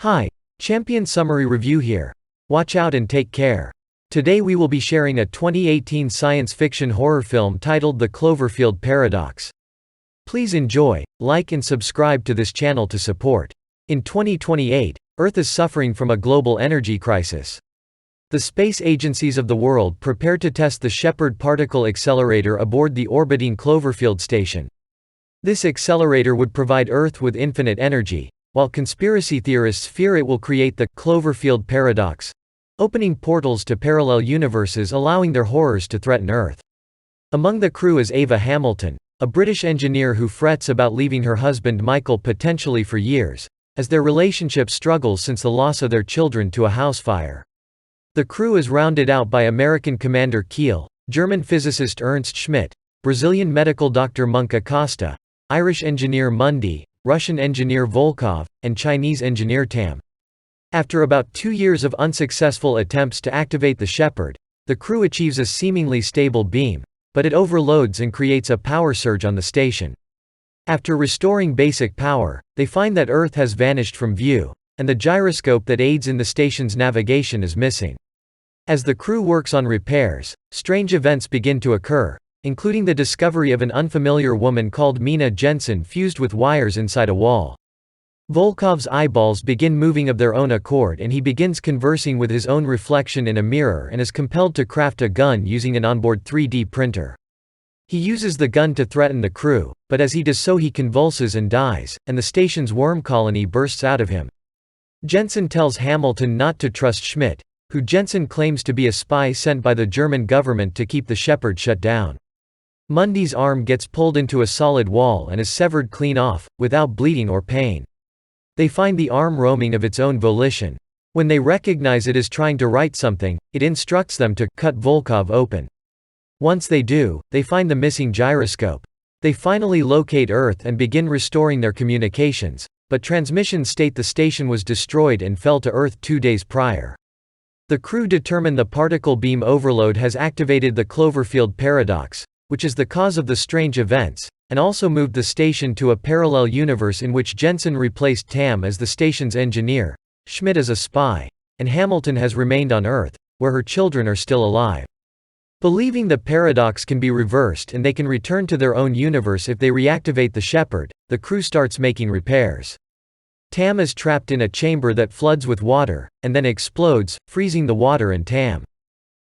Hi, Champion Summary Review here. Watch out and take care. Today we will be sharing a 2018 science fiction horror film titled The Cloverfield Paradox. Please enjoy, like and subscribe to this channel to support. In 2028, Earth is suffering from a global energy crisis. The space agencies of the world prepare to test the Shepard particle accelerator aboard the orbiting Cloverfield station. This accelerator would provide Earth with infinite energy, while conspiracy theorists fear it will create the Cloverfield Paradox, opening portals to parallel universes allowing their horrors to threaten Earth. Among the crew is Ava Hamilton, a British engineer who frets about leaving her husband Michael potentially for years, as their relationship struggles since the loss of their children to a house fire. The crew is rounded out by American Commander Keel, German physicist Ernst Schmidt, Brazilian medical doctor Monk Acosta, Irish engineer Mundy, Russian engineer Volkov, and Chinese engineer Tam. After about 2 years of unsuccessful attempts to activate the Shepard, the crew achieves a seemingly stable beam, but it overloads and creates a power surge on the station. After restoring basic power, they find that Earth has vanished from view, and the gyroscope that aids in the station's navigation is missing. As the crew works on repairs, strange events begin to occur, including the discovery of an unfamiliar woman called Mina Jensen fused with wires inside a wall. Volkov's eyeballs begin moving of their own accord and he begins conversing with his own reflection in a mirror and is compelled to craft a gun using an onboard 3D printer. He uses the gun to threaten the crew, but as he does so he convulses and dies, and the station's worm colony bursts out of him. Jensen tells Hamilton not to trust Schmidt, who Jensen claims to be a spy sent by the German government to keep the Shepard shut down. Mundy's arm gets pulled into a solid wall and is severed clean off, without bleeding or pain. They find the arm roaming of its own volition. When they recognize it is trying to write something, it instructs them to cut Volkov open. Once they do, they find the missing gyroscope. They finally locate Earth and begin restoring their communications, but transmissions state the station was destroyed and fell to Earth 2 days prior. The crew determine the particle beam overload has activated the Cloverfield Paradox, which is the cause of the strange events, and also moved the station to a parallel universe in which Jensen replaced Tam as the station's engineer, Schmidt as a spy, and Hamilton has remained on Earth, where her children are still alive. Believing the paradox can be reversed and they can return to their own universe if they reactivate the Shepard, the crew starts making repairs. Tam is trapped in a chamber that floods with water, and then explodes, freezing the water and Tam.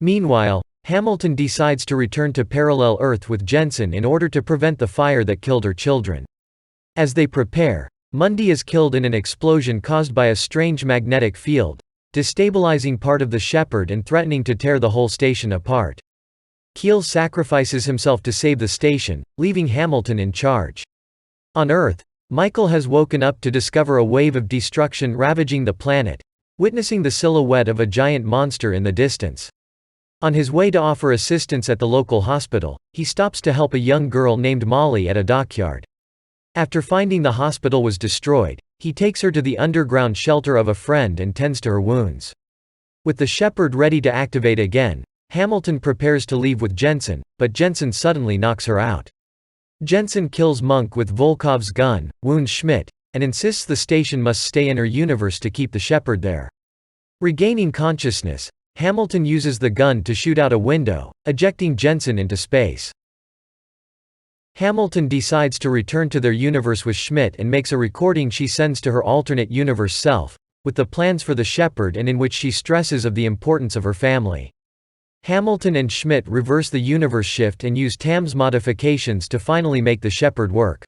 Meanwhile, Hamilton decides to return to parallel Earth with Jensen in order to prevent the fire that killed her children. As they prepare, Mundy is killed in an explosion caused by a strange magnetic field, destabilizing part of the Shepard and threatening to tear the whole station apart. Keel sacrifices himself to save the station, leaving Hamilton in charge. On Earth, Michael has woken up to discover a wave of destruction ravaging the planet, witnessing the silhouette of a giant monster in the distance. On his way to offer assistance at the local hospital, he stops to help a young girl named Molly at a dockyard. After finding the hospital was destroyed, he takes her to the underground shelter of a friend and tends to her wounds. With the Shepard ready to activate again, Hamilton prepares to leave with Jensen, but Jensen suddenly knocks her out. Jensen kills Monk with Volkov's gun, wounds Schmidt, and insists the station must stay in her universe to keep the Shepard there. Regaining consciousness, Hamilton uses the gun to shoot out a window, ejecting Jensen into space. Hamilton decides to return to their universe with Schmidt and makes a recording she sends to her alternate universe self, with the plans for the Shepard and in which she stresses of the importance of her family. Hamilton and Schmidt reverse the universe shift and use Tam's modifications to finally make the Shepard work.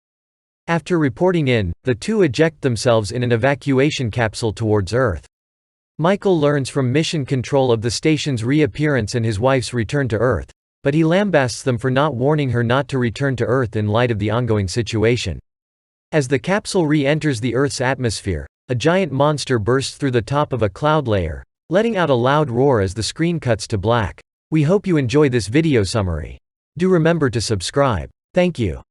After reporting in, the two eject themselves in an evacuation capsule towards Earth. Michael learns from mission control of the station's reappearance and his wife's return to Earth, but he lambasts them for not warning her not to return to Earth in light of the ongoing situation. As the capsule re-enters the Earth's atmosphere, a giant monster bursts through the top of a cloud layer, letting out a loud roar as the screen cuts to black. We hope you enjoy this video summary. Do remember to subscribe. Thank you.